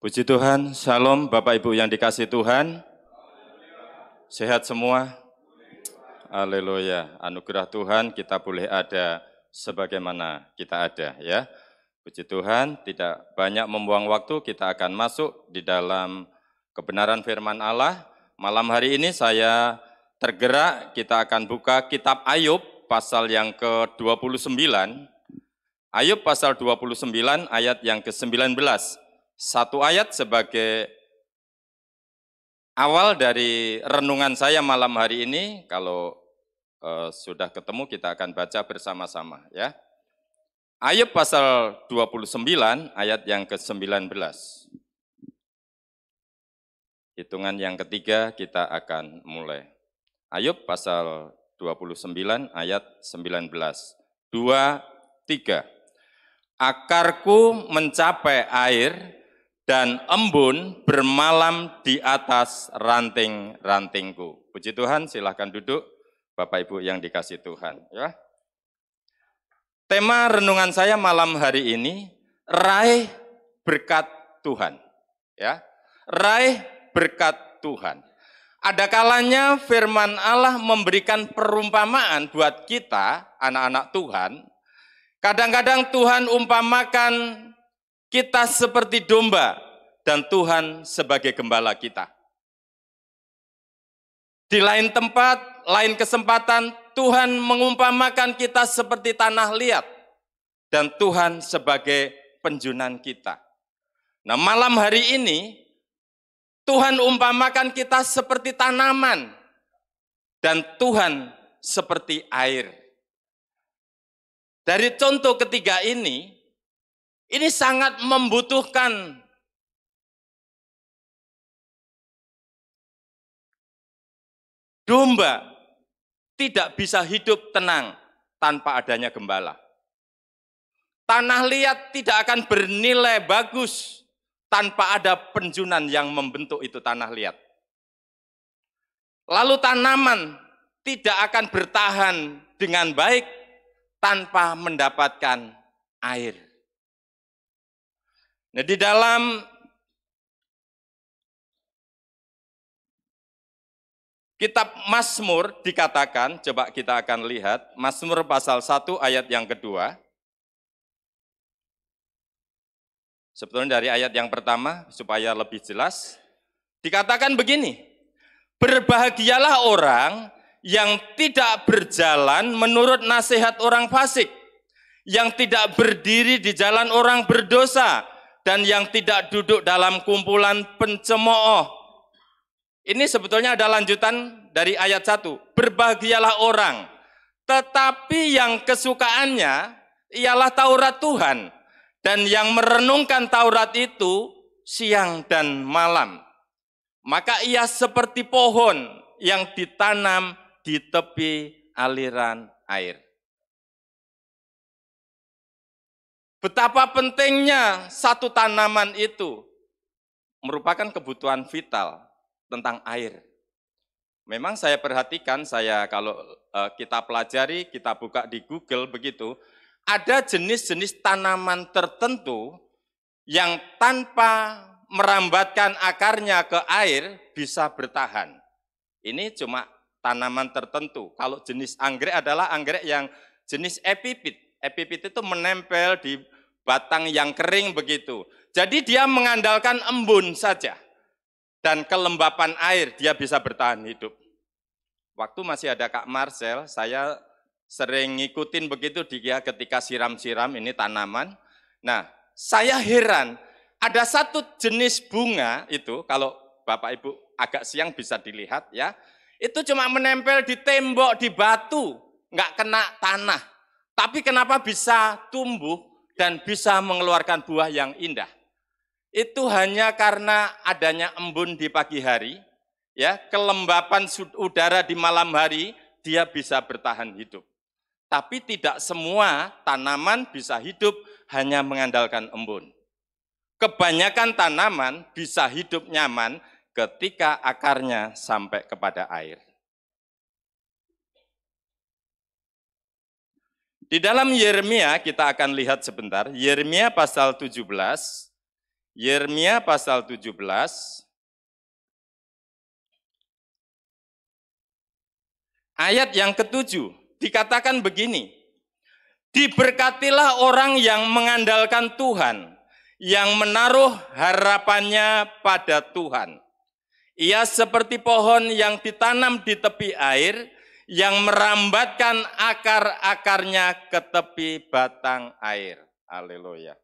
Puji Tuhan, Shalom Bapak Ibu yang dikasihi Tuhan. Sehat semua? Haleluya, anugerah Tuhan kita boleh ada sebagaimana kita ada ya. Puji Tuhan, tidak banyak membuang waktu, kita akan masuk di dalam kebenaran firman Allah. Malam hari ini saya tergerak, kita akan buka kitab Ayub pasal yang ke-29. Ayub pasal 29 ayat yang ke-19. Satu ayat sebagai awal dari renungan saya malam hari ini. Kalau sudah ketemu kita akan baca bersama-sama ya. Ayub pasal 29 ayat yang ke-19. Hitungan yang ketiga kita akan mulai. Ayub pasal 29 ayat 19. 2, 3. Akarku mencapai air dan embun bermalam di atas ranting-rantingku. Puji Tuhan, silahkan duduk Bapak Ibu yang dikasihi Tuhan. Ya. Tema renungan saya malam hari ini, raih berkat Tuhan. Ya, raih berkat Tuhan. Ada kalanya firman Allah memberikan perumpamaan buat kita, anak-anak Tuhan. Kadang-kadang Tuhan umpamakan kita seperti domba dan Tuhan sebagai gembala kita. Di lain tempat, lain kesempatan, Tuhan mengumpamakan kita seperti tanah liat dan Tuhan sebagai penjunan kita. Nah, malam hari ini Tuhan umpamakan kita seperti tanaman dan Tuhan seperti air. Dari contoh ketiga ini sangat membutuhkan domba tidak bisa hidup tenang tanpa adanya gembala. Tanah liat tidak akan bernilai bagus tanpa ada penjunan yang membentuk itu tanah liat. Lalu tanaman tidak akan bertahan dengan baik tanpa mendapatkan air. Nah, di dalam kitab Mazmur dikatakan, coba kita akan lihat, Mazmur pasal 1 ayat yang kedua. Sebetulnya dari ayat yang pertama, supaya lebih jelas, dikatakan begini, berbahagialah orang yang tidak berjalan menurut nasihat orang fasik, yang tidak berdiri di jalan orang berdosa, dan yang tidak duduk dalam kumpulan pencemooh. Ini sebetulnya ada lanjutan dari ayat 1. Berbahagialah orang, tetapi yang kesukaannya ialah Taurat Tuhan, dan yang merenungkan Taurat itu siang dan malam. Maka ia seperti pohon yang ditanam di tepi aliran air. Betapa pentingnya satu tanaman itu merupakan kebutuhan vital tentang air. Memang saya perhatikan, kalau kita pelajari, kita buka di Google begitu, ada jenis-jenis tanaman tertentu yang tanpa merambatkan akarnya ke air bisa bertahan. Ini cuma tanaman tertentu. Kalau jenis anggrek adalah anggrek yang jenis epipit. Epipit itu menempel di batang yang kering begitu. Jadi dia mengandalkan embun saja. Dan kelembapan air dia bisa bertahan hidup. Waktu masih ada Kak Marcel, saya sering ngikutin begitu dia ketika siram-siram ini tanaman. Nah, saya heran, ada satu jenis bunga itu, kalau Bapak Ibu agak siang bisa dilihat ya, itu cuma menempel di tembok, di batu, nggak kena tanah. Tapi kenapa bisa tumbuh dan bisa mengeluarkan buah yang indah? Itu hanya karena adanya embun di pagi hari, ya, kelembapan udara di malam hari, dia bisa bertahan hidup. Tapi tidak semua tanaman bisa hidup hanya mengandalkan embun. Kebanyakan tanaman bisa hidup nyaman ketika akarnya sampai kepada air. Di dalam Yeremia kita akan lihat sebentar, Yeremia pasal 17, Yeremia pasal 17, ayat yang ke-7, dikatakan begini, diberkatilah orang yang mengandalkan Tuhan, yang menaruh harapannya pada Tuhan. Ia seperti pohon yang ditanam di tepi air, yang merambatkan akar-akarnya ke tepi batang air. Haleluya.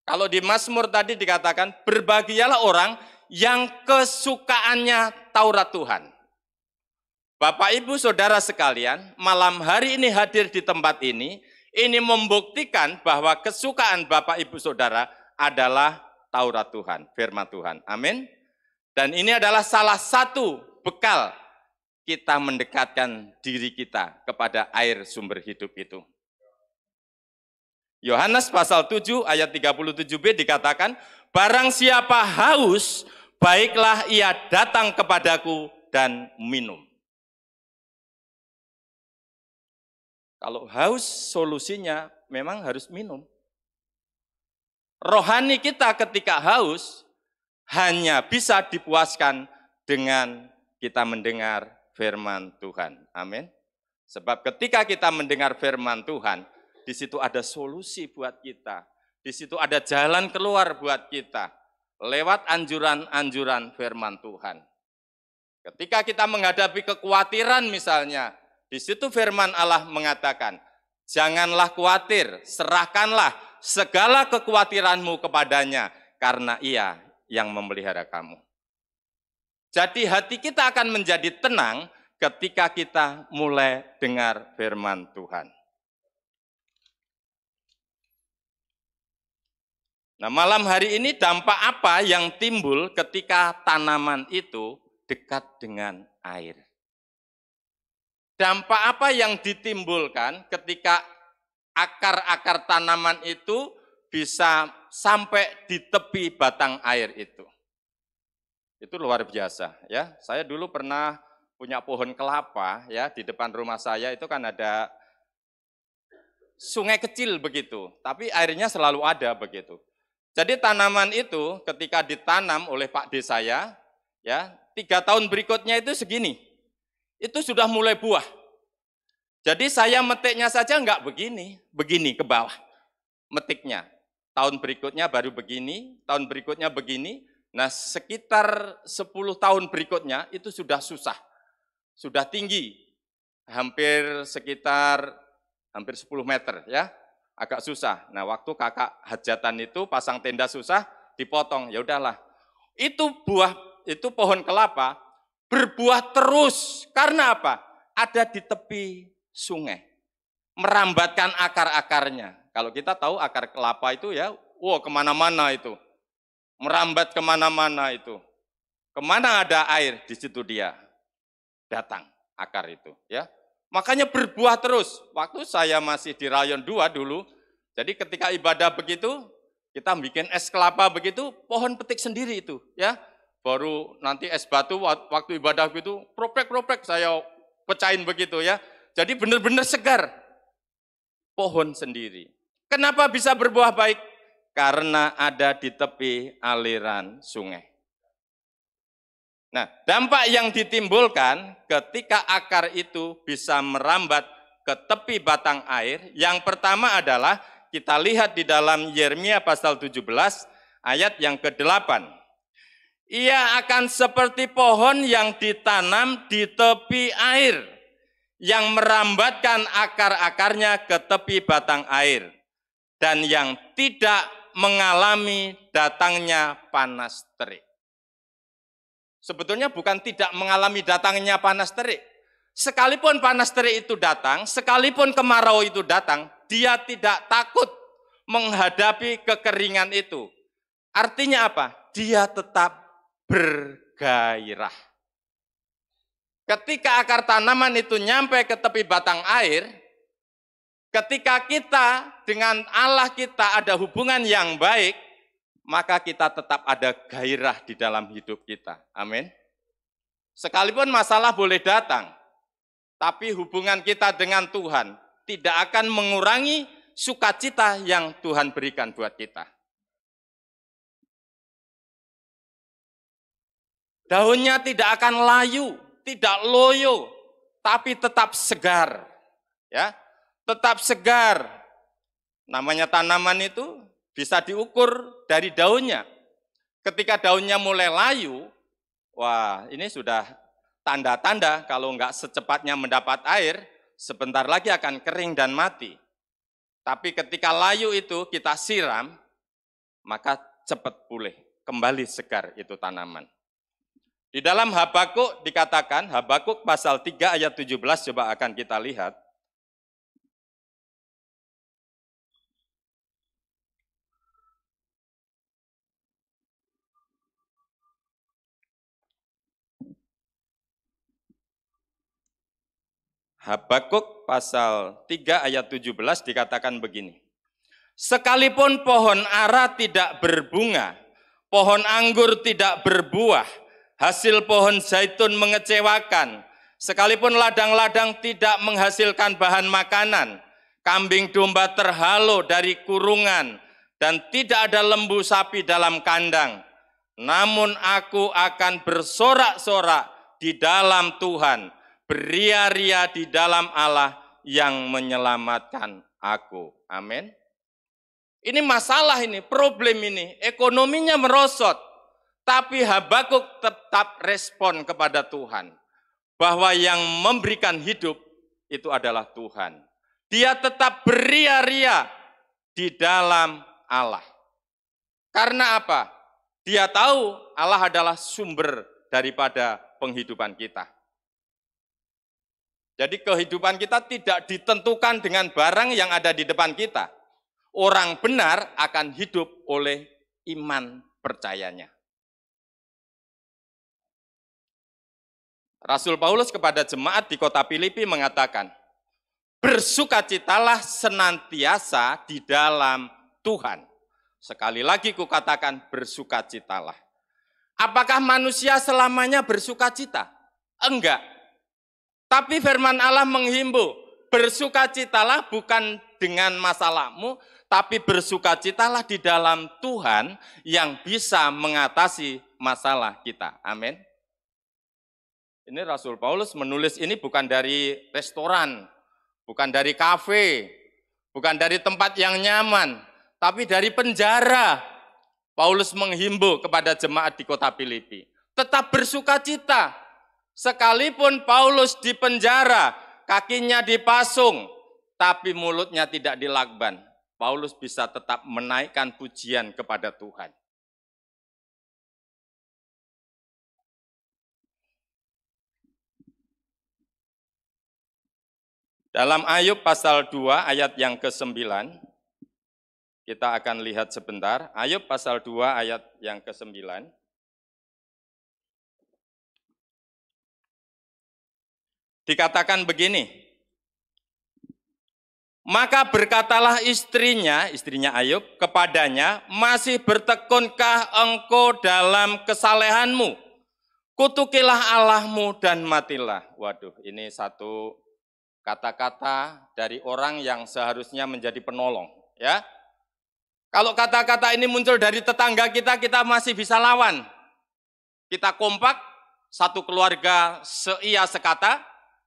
Kalau di Mazmur tadi dikatakan, berbahagialah orang yang kesukaannya Taurat Tuhan. Bapak, Ibu, Saudara sekalian, malam hari ini hadir di tempat ini membuktikan bahwa kesukaan Bapak, Ibu, Saudara adalah Taurat Tuhan, firman Tuhan. Amin. Dan ini adalah salah satu bekal kita mendekatkan diri kita kepada air sumber hidup itu. Yohanes pasal 7 ayat 37b dikatakan, barang siapa haus, baiklah ia datang kepadaku dan minum. Kalau haus, solusinya memang harus minum. Rohani kita ketika haus, hanya bisa dipuaskan dengan kita mendengar firman Tuhan. Amin. Sebab ketika kita mendengar firman Tuhan, di situ ada solusi buat kita. Di situ ada jalan keluar buat kita. Lewat anjuran-anjuran firman Tuhan. Ketika kita menghadapi kekhawatiran misalnya, di situ firman Allah mengatakan, janganlah khawatir, serahkanlah segala kekhawatiranmu kepadanya, karena Ia yang memelihara kamu. Jadi hati kita akan menjadi tenang ketika kita mulai dengar firman Tuhan. Nah, malam hari ini dampak apa yang timbul ketika tanaman itu dekat dengan air? Dampak apa yang ditimbulkan ketika akar-akar tanaman itu bisa sampai di tepi batang air itu? Itu luar biasa ya. Saya dulu pernah punya pohon kelapa ya, di depan rumah saya itu kan ada sungai kecil begitu, tapi airnya selalu ada begitu. Jadi tanaman itu ketika ditanam oleh Pak D saya, ya 3 tahun berikutnya itu segini, itu sudah mulai buah. Jadi saya metiknya saja enggak begini ke bawah, metiknya. Tahun berikutnya baru begini, tahun berikutnya begini. Nah sekitar 10 tahun berikutnya itu sudah susah, sudah tinggi, hampir 10 meter ya. Agak susah. Nah, waktu kakak hajatan itu pasang tenda susah, dipotong. Ya udahlah. Itu pohon kelapa berbuah terus. Karena apa? Ada di tepi sungai. Merambatkan akar-akarnya. Kalau kita tahu akar kelapa itu ya, kemana-mana itu. Merambat kemana-mana itu. Kemana ada air, di situ dia datang akar itu. Ya. Makanya berbuah terus. Waktu saya masih di Rayon 2 dulu, jadi ketika ibadah begitu, kita bikin es kelapa begitu, pohon petik sendiri itu, ya. Baru nanti es batu waktu ibadah begitu, proprek saya pecahin begitu ya. Jadi benar-benar segar. Pohon sendiri. Kenapa bisa berbuah baik? Karena ada di tepi aliran sungai. Nah, dampak yang ditimbulkan ketika akar itu bisa merambat ke tepi batang air, yang pertama adalah kita lihat di dalam Yeremia pasal 17 ayat yang ke-8. Ia akan seperti pohon yang ditanam di tepi air, yang merambatkan akar-akarnya ke tepi batang air, dan yang tidak mengalami datangnya panas terik. Sebetulnya bukan tidak mengalami datangnya panas terik. Sekalipun panas terik itu datang, sekalipun kemarau itu datang, dia tidak takut menghadapi kekeringan itu. Artinya apa? Dia tetap bergairah. Ketika akar tanaman itu nyampe ke tepi batang air, ketika kita dengan Allah kita ada hubungan yang baik, maka kita tetap ada gairah di dalam hidup kita. Amin. Sekalipun masalah boleh datang, tapi hubungan kita dengan Tuhan tidak akan mengurangi sukacita yang Tuhan berikan buat kita. Daunnya tidak akan layu, tidak loyo, tapi tetap segar. Ya, tetap segar. Namanya tanaman itu bisa diukur dari daunnya. Ketika daunnya mulai layu, wah ini sudah tanda-tanda kalau enggak secepatnya mendapat air, sebentar lagi akan kering dan mati. Tapi ketika layu itu kita siram, maka cepat pulih, kembali segar itu tanaman. Di dalam Habakuk dikatakan, Habakuk pasal 3 ayat 17, coba akan kita lihat. Habakuk pasal 3 ayat 17 dikatakan begini. Sekalipun pohon ara tidak berbunga, pohon anggur tidak berbuah, hasil pohon zaitun mengecewakan, sekalipun ladang-ladang tidak menghasilkan bahan makanan, kambing domba terhalau dari kurungan, dan tidak ada lembu sapi dalam kandang. Namun aku akan bersorak-sorak di dalam Tuhan, beria-ria di dalam Allah yang menyelamatkan aku. Amin. Ini masalah ini, problem ini, ekonominya merosot. Tapi Habakuk tetap respon kepada Tuhan. Bahwa yang memberikan hidup itu adalah Tuhan. Dia tetap beria-ria di dalam Allah. Karena apa? Dia tahu Allah adalah sumber daripada penghidupan kita. Jadi kehidupan kita tidak ditentukan dengan barang yang ada di depan kita. Orang benar akan hidup oleh iman percayanya. Rasul Paulus kepada jemaat di kota Filipi mengatakan, bersukacitalah senantiasa di dalam Tuhan. Sekali lagi kukatakan bersukacitalah. Apakah manusia selamanya bersukacita? Enggak. Tapi firman Allah menghimbau, bersukacitalah bukan dengan masalahmu, tapi bersukacitalah di dalam Tuhan yang bisa mengatasi masalah kita. Amin. Ini Rasul Paulus menulis ini bukan dari restoran, bukan dari kafe, bukan dari tempat yang nyaman, tapi dari penjara. Paulus menghimbau kepada jemaat di kota Filipi, tetap bersukacita. Sekalipun Paulus di penjara, kakinya dipasung, tapi mulutnya tidak dilakban. Paulus bisa tetap menaikkan pujian kepada Tuhan. Dalam Ayub pasal 2 ayat yang ke-9, kita akan lihat sebentar. Ayub pasal 2 ayat yang ke-9. Dikatakan begini, maka berkatalah istrinya Ayub kepadanya, masih bertekunkah engkau dalam kesalehanmu? Kutukilah Allahmu dan matilah. Waduh, ini satu kata-kata dari orang yang seharusnya menjadi penolong. Ya, kalau kata-kata ini muncul dari tetangga kita, kita masih bisa lawan. Kita kompak, satu keluarga seia sekata,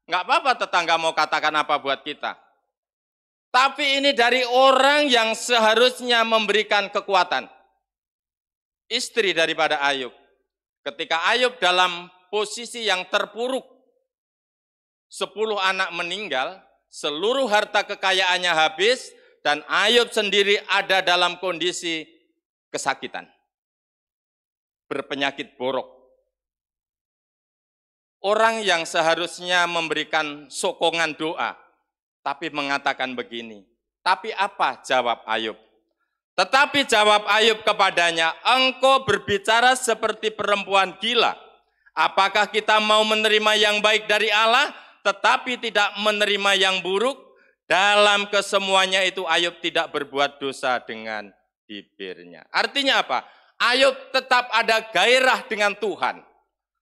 nggak apa-apa tetangga mau katakan apa buat kita. Tapi ini dari orang yang seharusnya memberikan kekuatan. Istri daripada Ayub. Ketika Ayub dalam posisi yang terpuruk, 10 anak meninggal, seluruh harta kekayaannya habis, dan Ayub sendiri ada dalam kondisi kesakitan. Berpenyakit borok. Orang yang seharusnya memberikan sokongan doa, tapi mengatakan begini, tapi apa jawab Ayub? Tetapi jawab Ayub kepadanya, engkau berbicara seperti perempuan gila. Apakah kita mau menerima yang baik dari Allah, tetapi tidak menerima yang buruk? Dalam kesemuanya itu Ayub tidak berbuat dosa dengan bibirnya. Artinya apa? Ayub tetap ada gairah dengan Tuhan.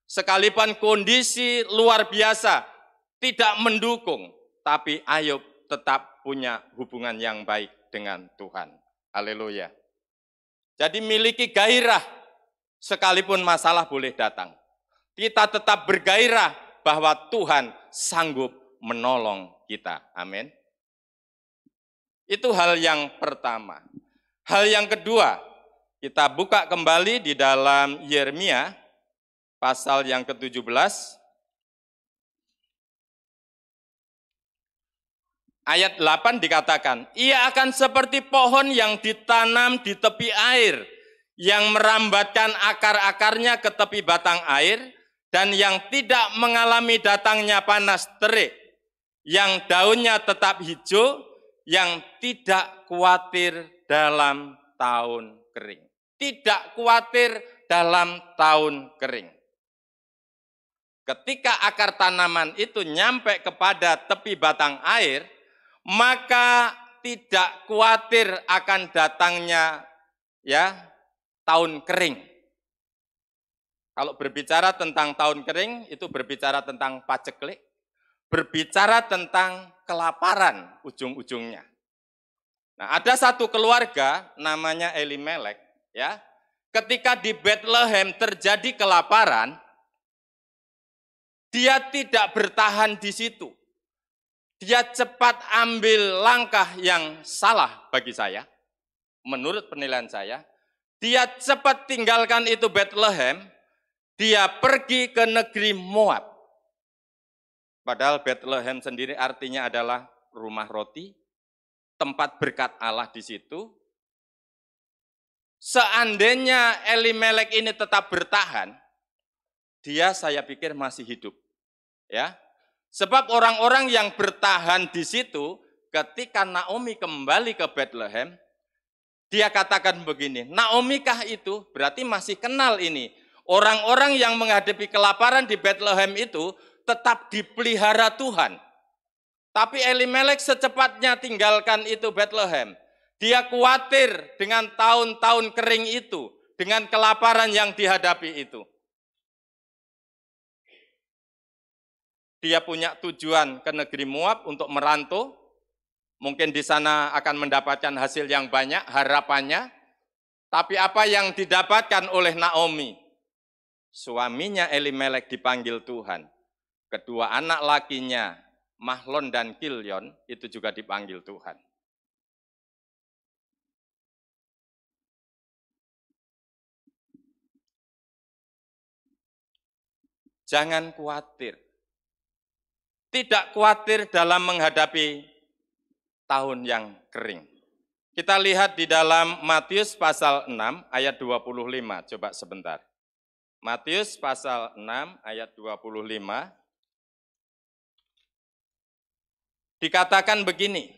Sekalipun kondisi luar biasa tidak mendukung, tapi Ayub tetap punya hubungan yang baik dengan Tuhan. Haleluya. Jadi miliki gairah, sekalipun masalah boleh datang. Kita tetap bergairah bahwa Tuhan sanggup menolong kita. Amin. Itu hal yang pertama. Hal yang kedua, kita buka kembali di dalam Yeremia pasal yang ke-17. Ayat 8 dikatakan, ia akan seperti pohon yang ditanam di tepi air, yang merambatkan akar-akarnya ke tepi batang air, dan yang tidak mengalami datangnya panas terik, yang daunnya tetap hijau, yang tidak khawatir dalam tahun kering. Tidak khawatir dalam tahun kering. Ketika akar tanaman itu nyampe kepada tepi batang air, maka tidak khawatir akan datangnya tahun kering. Kalau berbicara tentang tahun kering, itu berbicara tentang paceklik, berbicara tentang kelaparan ujung-ujungnya. Nah, ada satu keluarga namanya Elimelek, ya. Ketika di Bethlehem terjadi kelaparan, dia tidak bertahan di situ. Dia cepat ambil langkah yang salah bagi saya, menurut penilaian saya. Dia cepat tinggalkan itu Bethlehem, dia pergi ke negeri Moab. Padahal Bethlehem sendiri artinya adalah rumah roti, tempat berkat Allah di situ. Seandainya Elimelek ini tetap bertahan, dia saya pikir masih hidup. Ya. Sebab orang-orang yang bertahan di situ, ketika Naomi kembali ke Bethlehem, dia katakan begini, Naomi kah itu? Berarti masih kenal ini. Orang-orang yang menghadapi kelaparan di Bethlehem itu tetap dipelihara Tuhan. Tapi Elimelek secepatnya tinggalkan itu Bethlehem. Dia khawatir dengan tahun-tahun kering itu, dengan kelaparan yang dihadapi itu. Dia punya tujuan ke negeri Moab untuk merantau. Mungkin di sana akan mendapatkan hasil yang banyak, harapannya. Tapi apa yang didapatkan oleh Naomi? Suaminya Elimelek dipanggil Tuhan. Kedua anak lakinya, Mahlon dan Kilyon, itu juga dipanggil Tuhan. Jangan khawatir. Tidak khawatir dalam menghadapi tahun yang kering. Kita lihat di dalam Matius pasal 6 ayat 25. Coba sebentar. Matius pasal 6 ayat 25. Dikatakan begini.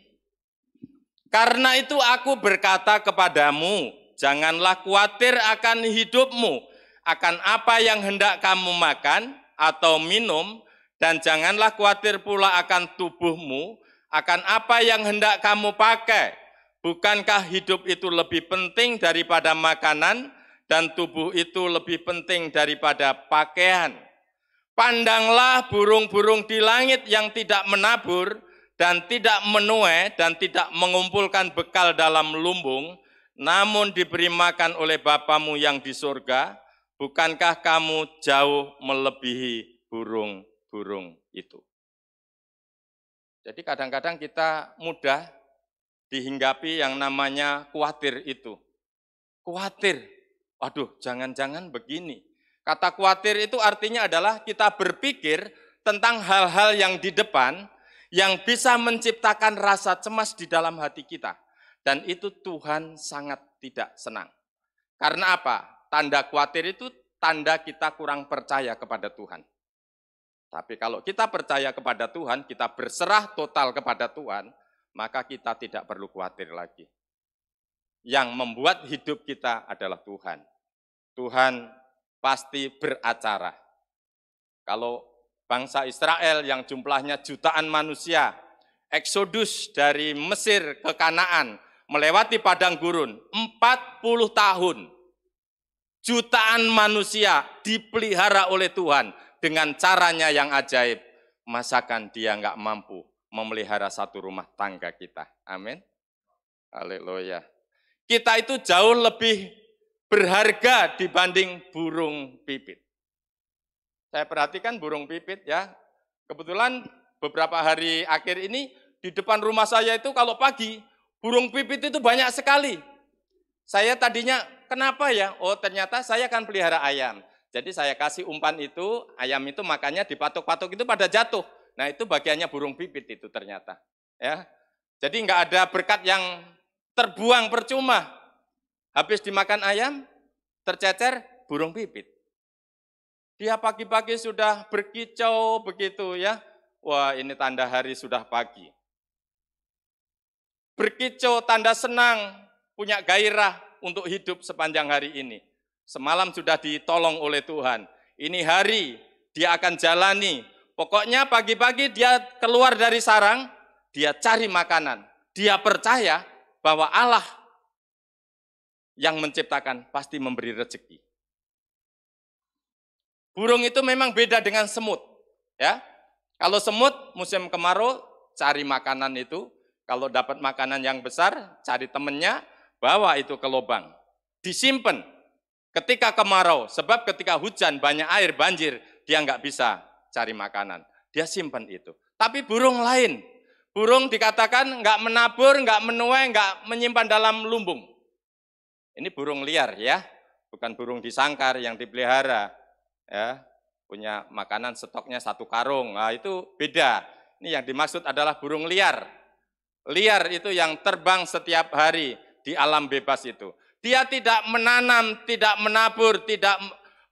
Karena itu aku berkata kepadamu, janganlah khawatir akan hidupmu, akan apa yang hendak kamu makan atau minum, dan janganlah khawatir pula akan tubuhmu, akan apa yang hendak kamu pakai. Bukankah hidup itu lebih penting daripada makanan, dan tubuh itu lebih penting daripada pakaian? Pandanglah burung-burung di langit yang tidak menabur, dan tidak menuai, dan tidak mengumpulkan bekal dalam lumbung, namun diberi makan oleh Bapamu yang di surga. Bukankah kamu jauh melebihi burung-burung itu? Jadi kadang-kadang kita mudah dihinggapi yang namanya khawatir itu. Khawatir, waduh jangan-jangan begini. Kata khawatir itu artinya adalah kita berpikir tentang hal-hal yang di depan, yang bisa menciptakan rasa cemas di dalam hati kita. Dan itu Tuhan sangat tidak senang. Karena apa? Tanda khawatir itu tanda kita kurang percaya kepada Tuhan. Tapi kalau kita percaya kepada Tuhan, kita berserah total kepada Tuhan, maka kita tidak perlu khawatir lagi. Yang membuat hidup kita adalah Tuhan. Tuhan pasti beracara. Kalau bangsa Israel yang jumlahnya jutaan manusia, eksodus dari Mesir ke Kanaan, melewati padang gurun, 40 tahun. Jutaan manusia dipelihara oleh Tuhan dengan caranya yang ajaib. Masakan dia nggak mampu memelihara satu rumah tangga kita. Amin. Haleluya. Kita itu jauh lebih berharga dibanding burung pipit. Saya perhatikan burung pipit ya. Kebetulan beberapa hari akhir ini di depan rumah saya itu kalau pagi burung pipit itu banyak sekali. Saya tadinya kenapa ya? Oh ternyata saya akan pelihara ayam. Jadi saya kasih umpan itu, ayam itu makannya dipatok-patok itu pada jatuh. Nah itu bagiannya burung pipit itu ternyata. Ya, jadi nggak ada berkat yang terbuang percuma. Habis dimakan ayam, tercecer burung pipit. Dia pagi-pagi sudah berkicau begitu ya. Wah ini tanda hari sudah pagi. Berkicau tanda senang, punya gairah untuk hidup sepanjang hari ini. Semalam sudah ditolong oleh Tuhan. Ini hari dia akan jalani. Pokoknya pagi-pagi dia keluar dari sarang, dia cari makanan. Dia percaya bahwa Allah yang menciptakan pasti memberi rezeki. Burung itu memang beda dengan semut. Ya, kalau semut musim kemarau cari makanan itu, kalau dapat makanan yang besar cari temennya, bawa itu ke lubang, disimpan. Ketika kemarau, sebab ketika hujan banyak air banjir, dia nggak bisa cari makanan. Dia simpan itu. Tapi burung lain, burung dikatakan nggak menabur, nggak menuai, nggak menyimpan dalam lumbung. Ini burung liar ya, bukan burung disangkar yang dipelihara. Ya, punya makanan stoknya 1 karung. Nah itu beda. Ini yang dimaksud adalah burung liar. Liar itu yang terbang setiap hari di alam bebas itu. Dia tidak menanam, tidak menabur, tidak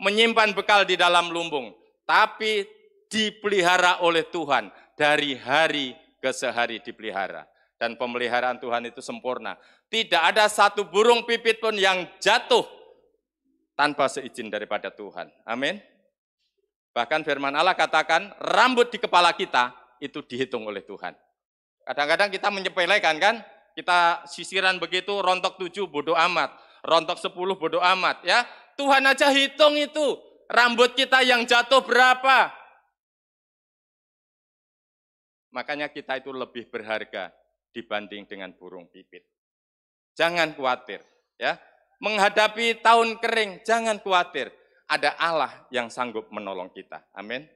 menyimpan bekal di dalam lumbung. Tapi dipelihara oleh Tuhan. Dari hari ke sehari dipelihara. Dan pemeliharaan Tuhan itu sempurna. Tidak ada satu burung pipit pun yang jatuh tanpa seizin daripada Tuhan. Amin. Bahkan firman Allah katakan, rambut di kepala kita itu dihitung oleh Tuhan. Kadang-kadang kita menyepelekan kan? Kita sisiran begitu, rontok 7 bodoh amat, rontok 10 bodoh amat ya. Tuhan aja hitung itu, rambut kita yang jatuh berapa. Makanya kita itu lebih berharga dibanding dengan burung pipit. Jangan khawatir ya. Menghadapi tahun kering, jangan khawatir. Ada Allah yang sanggup menolong kita. Amin.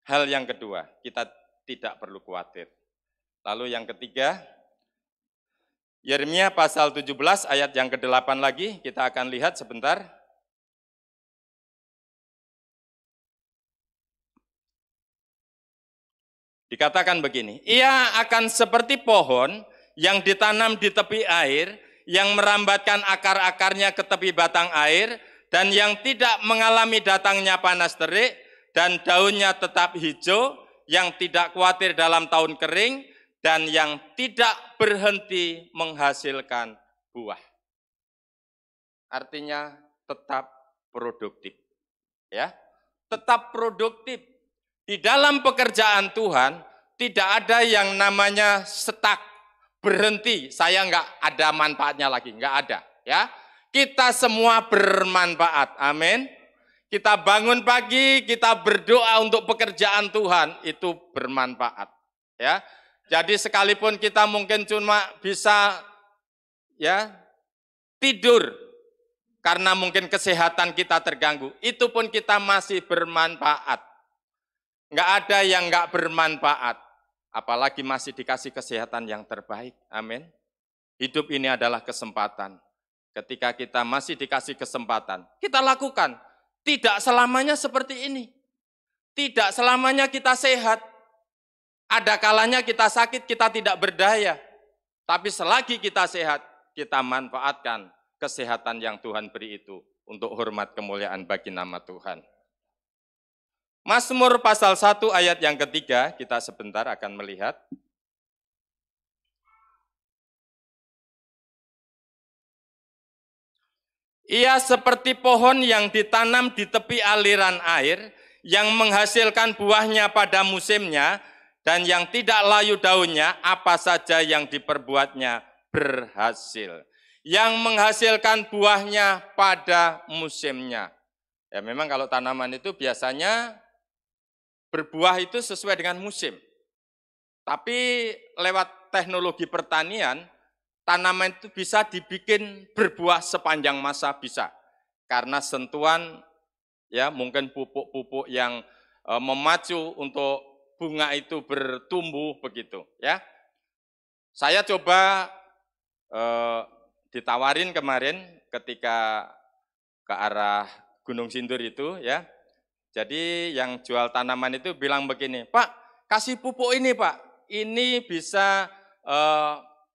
Hal yang kedua, kita tidak perlu khawatir. Lalu yang ketiga, Yeremia pasal 17 ayat yang ke-8 lagi, kita akan lihat sebentar. Dikatakan begini, ia akan seperti pohon yang ditanam di tepi air, yang merambatkan akar-akarnya ke tepi batang air, dan yang tidak mengalami datangnya panas terik, dan daunnya tetap hijau, yang tidak khawatir dalam tahun kering, dan yang tidak berhenti menghasilkan buah. Artinya tetap produktif. Ya, tetap produktif. Di dalam pekerjaan Tuhan, tidak ada yang namanya stuck, berhenti, saya nggak ada manfaatnya lagi, nggak ada. Ya, kita semua bermanfaat, amin. Kita bangun pagi, kita berdoa untuk pekerjaan Tuhan, itu bermanfaat. Ya, jadi sekalipun kita mungkin cuma bisa ya tidur karena mungkin kesehatan kita terganggu, itu pun kita masih bermanfaat. Nggak ada yang nggak bermanfaat, apalagi masih dikasih kesehatan yang terbaik, amin. Hidup ini adalah kesempatan. Ketika kita masih dikasih kesempatan, kita lakukan. Tidak selamanya seperti ini. Tidak selamanya kita sehat. Ada kalanya kita sakit, kita tidak berdaya. Tapi selagi kita sehat, kita manfaatkan kesehatan yang Tuhan beri itu untuk hormat kemuliaan bagi nama Tuhan. Mazmur pasal 1 ayat yang ketiga, kita sebentar akan melihat. Ia seperti pohon yang ditanam di tepi aliran air, yang menghasilkan buahnya pada musimnya, dan yang tidak layu daunnya, apa saja yang diperbuatnya berhasil. Yang menghasilkan buahnya pada musimnya. Ya memang kalau tanaman itu biasanya berbuah itu sesuai dengan musim. Tapi lewat teknologi pertanian, tanaman itu bisa dibikin berbuah sepanjang masa bisa. karena sentuhan ya mungkin pupuk-pupuk yang memacu untuk bunga itu bertumbuh begitu ya. Saya coba ditawarin kemarin ketika ke arah Gunung Sindur itu ya. Jadi yang jual tanaman itu bilang begini, "Pak, kasih pupuk ini, Pak. Ini bisa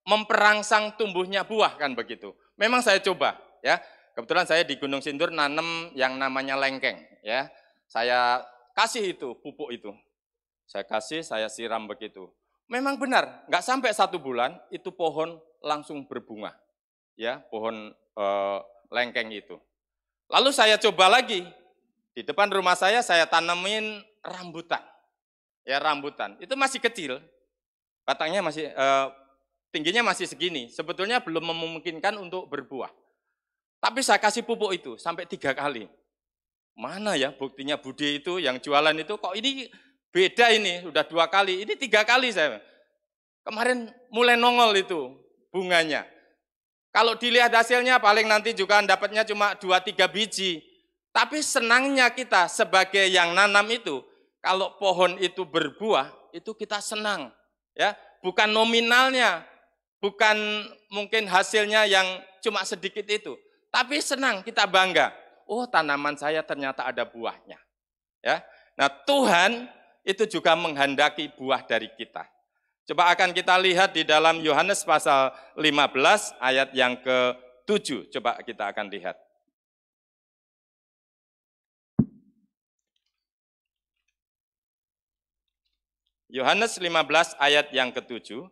memperangsang tumbuhnya buah," kan begitu. Memang saya coba ya. Kebetulan saya di Gunung Sindur nanam yang namanya lengkeng ya. Saya kasih itu pupuk itu. Saya kasih, saya siram begitu. Memang benar, nggak sampai 1 bulan itu pohon langsung berbunga. Ya, pohon lengkeng itu. Lalu saya coba lagi. Di depan rumah saya tanemin rambutan. Ya, rambutan. Itu masih kecil. Batangnya masih tingginya masih segini. Sebetulnya belum memungkinkan untuk berbuah. Tapi saya kasih pupuk itu sampai 3 kali. Mana ya buktinya Budi itu yang jualan itu kok ini beda ini, udah 2 kali, ini 3 kali saya. Kemarin mulai nongol itu bunganya. Kalau dilihat hasilnya paling nanti juga dapatnya cuma 2-3 biji. Tapi senangnya kita sebagai yang nanam itu, kalau pohon itu berbuah, itu kita senang. Ya, bukan nominalnya, bukan mungkin hasilnya yang cuma sedikit itu. Tapi senang, kita bangga. Oh, tanaman saya ternyata ada buahnya. Ya. Nah, Tuhan itu juga menghendaki buah dari kita. Coba akan kita lihat di dalam Yohanes pasal 15 ayat yang ke-7. Coba kita akan lihat. Yohanes 15 ayat yang ke-7.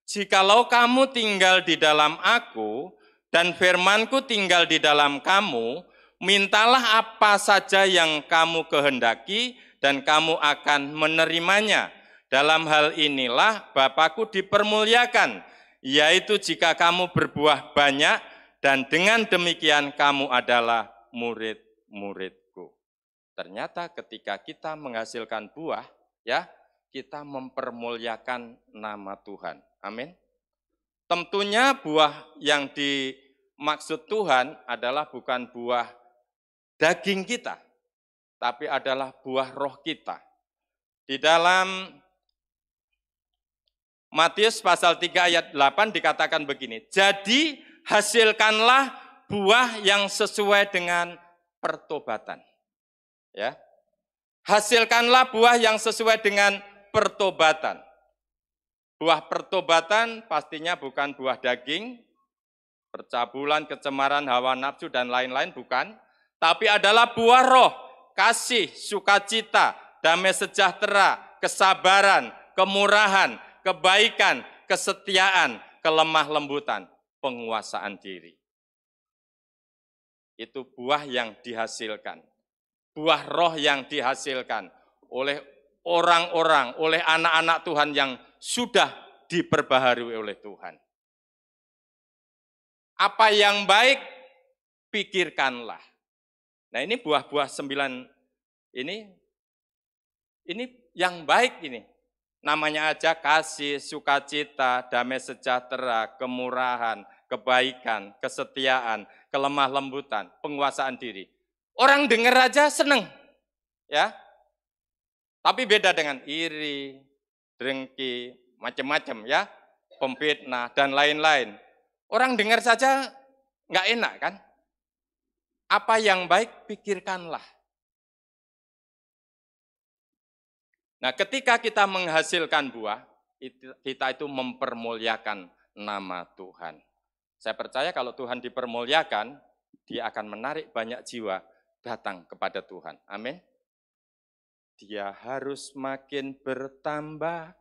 Jikalau kamu tinggal di dalam aku, dan firmanku tinggal di dalam kamu, mintalah apa saja yang kamu kehendaki, dan kamu akan menerimanya. Dalam hal inilah Bapa-Ku dipermuliakan, yaitu jika kamu berbuah banyak, dan dengan demikian kamu adalah murid-murid-Ku. Ternyata ketika kita menghasilkan buah, ya, kita mempermuliakan nama Tuhan. Amin. Tentunya buah yang dimaksud Tuhan adalah bukan buah daging kita, tapi adalah buah roh kita. Di dalam Matius pasal 3 ayat 8 dikatakan begini, jadi hasilkanlah buah yang sesuai dengan pertobatan. Ya. Hasilkanlah buah yang sesuai dengan pertobatan. Buah pertobatan pastinya bukan buah daging, percabulan, kecemaran, hawa nafsu, dan lain-lain, bukan. Tapi adalah buah roh, kasih, sukacita, damai sejahtera, kesabaran, kemurahan, kebaikan, kesetiaan, kelemah lembutan, penguasaan diri. Itu buah yang dihasilkan. Buah roh yang dihasilkan oleh orang-orang, oleh anak-anak Tuhan yang sudah diperbaharui oleh Tuhan. Apa yang baik, pikirkanlah. Nah, ini buah-buah 9 ini yang baik ini. Namanya aja kasih, sukacita, damai sejahtera, kemurahan, kebaikan, kesetiaan, kelemah lembutan, penguasaan diri. Orang dengar aja seneng. Ya. Tapi beda dengan iri, dengki, macam-macam ya, pemfitnah dan lain-lain. Orang dengar saja nggak enak kan? Apa yang baik pikirkanlah. Nah, ketika kita menghasilkan buah, kita itu mempermuliakan nama Tuhan. Saya percaya kalau Tuhan dipermuliakan, dia akan menarik banyak jiwa datang kepada Tuhan. Amin. Dia harus makin bertambah,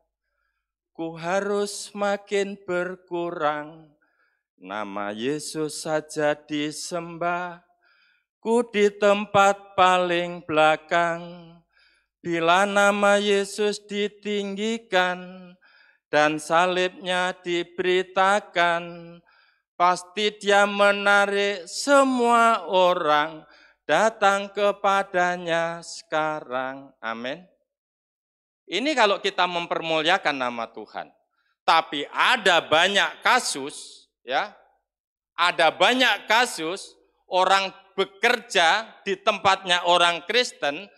ku harus makin berkurang. Nama Yesus saja disembah, ku di tempat paling belakang. Bila nama Yesus ditinggikan dan salibnya diberitakan, pasti dia menarik semua orang datang kepadanya sekarang. Amin. Ini kalau kita mempermuliakan nama Tuhan. Tapi ada banyak kasus, ya, ada banyak kasus orang bekerja di tempatnya orang Kristen,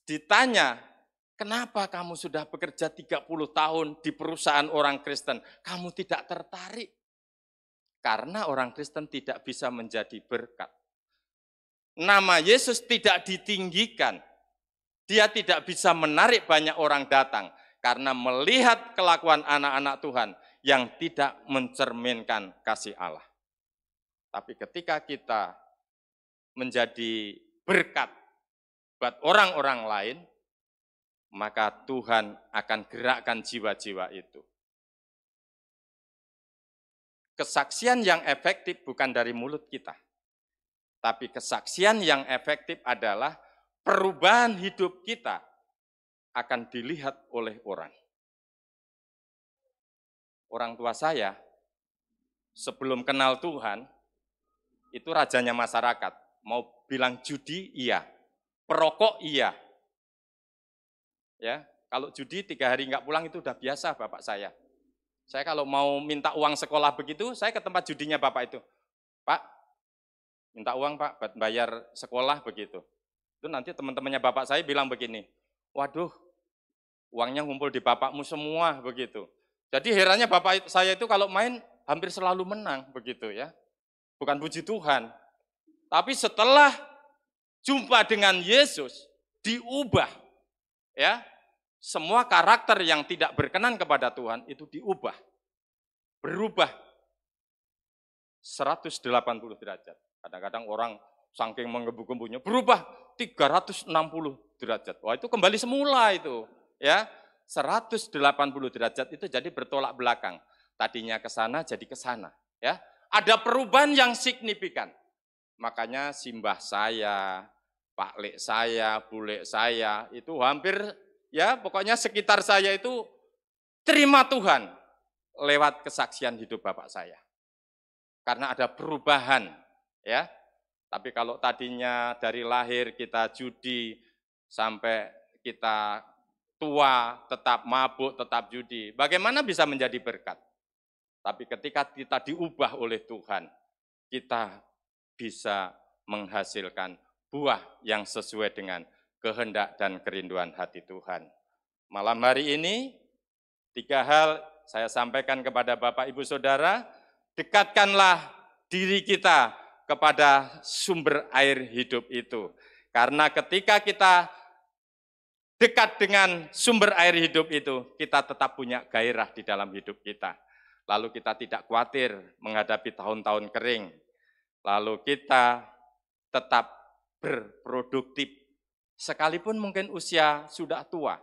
ditanya, kenapa kamu sudah bekerja 30 tahun di perusahaan orang Kristen? Kamu tidak tertarik. Karena orang Kristen tidak bisa menjadi berkat. Nama Yesus tidak ditinggikan. Dia tidak bisa menarik banyak orang datang. Karena melihat kelakuan anak-anak Tuhan yang tidak mencerminkan kasih Allah. Tapi ketika kita menjadi berkat buat orang-orang lain, maka Tuhan akan gerakkan jiwa-jiwa itu. Kesaksian yang efektif bukan dari mulut kita, tapi kesaksian yang efektif adalah perubahan hidup kita akan dilihat oleh orang. Orang tua saya, sebelum kenal Tuhan, itu rajanya masyarakat. Mau bilang judi, iya. Perokok, iya. Ya, kalau judi 3 hari nggak pulang itu udah biasa bapak saya. Saya kalau mau minta uang sekolah begitu, saya ke tempat judinya bapak itu. Pak, minta uang pak, buat bayar sekolah begitu. Itu nanti teman-temannya bapak saya bilang begini, waduh, uangnya ngumpul di bapakmu semua begitu. Jadi herannya bapak saya itu kalau main hampir selalu menang begitu ya. Bukan puji Tuhan. Tapi setelah jumpa dengan Yesus, diubah ya. Semua karakter yang tidak berkenan kepada Tuhan itu diubah. Berubah 180 derajat. Kadang-kadang orang saking menggebu-gebunya berubah 360 derajat. Wah, itu kembali semula itu, ya. 180 derajat itu jadi bertolak belakang. Tadinya ke sana jadi ke sana, ya. Ada perubahan yang signifikan. Makanya simbah saya, Pak Lek saya, Bu Lek saya itu hampir ya, pokoknya sekitar saya itu terima Tuhan lewat kesaksian hidup bapak saya. Karena ada perubahan, ya. Tapi kalau tadinya dari lahir kita judi sampai kita tua tetap mabuk, tetap judi, bagaimana bisa menjadi berkat? Tapi ketika kita diubah oleh Tuhan, kita bisa menghasilkan buah yang sesuai dengan kehendak dan kerinduan hati Tuhan. Malam hari ini, 3 hal saya sampaikan kepada Bapak Ibu Saudara, dekatkanlah diri kita kepada sumber air hidup itu. Karena ketika kita dekat dengan sumber air hidup itu, kita tetap punya gairah di dalam hidup kita. Lalu kita tidak khawatir menghadapi tahun-tahun kering. Lalu kita tetap berproduktif. Sekalipun mungkin usia sudah tua.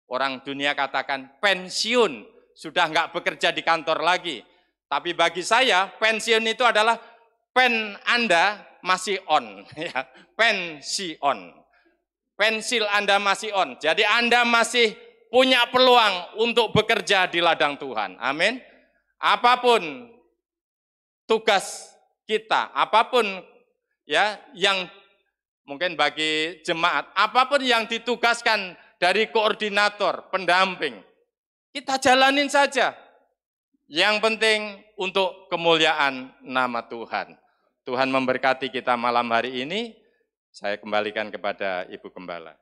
Orang dunia katakan pensiun, sudah nggak bekerja di kantor lagi. Tapi bagi saya, pensiun itu adalah pen Anda masih on. Ya, pensiun. Pensil Anda masih on. Jadi Anda masih punya peluang untuk bekerja di ladang Tuhan. Amin. Apapun tugas kita, apapun ya yang mungkin bagi jemaat, apapun yang ditugaskan dari koordinator, pendamping, kita jalanin saja. Yang penting untuk kemuliaan nama Tuhan. Tuhan memberkati kita malam hari ini. Saya kembalikan kepada Ibu Gembala.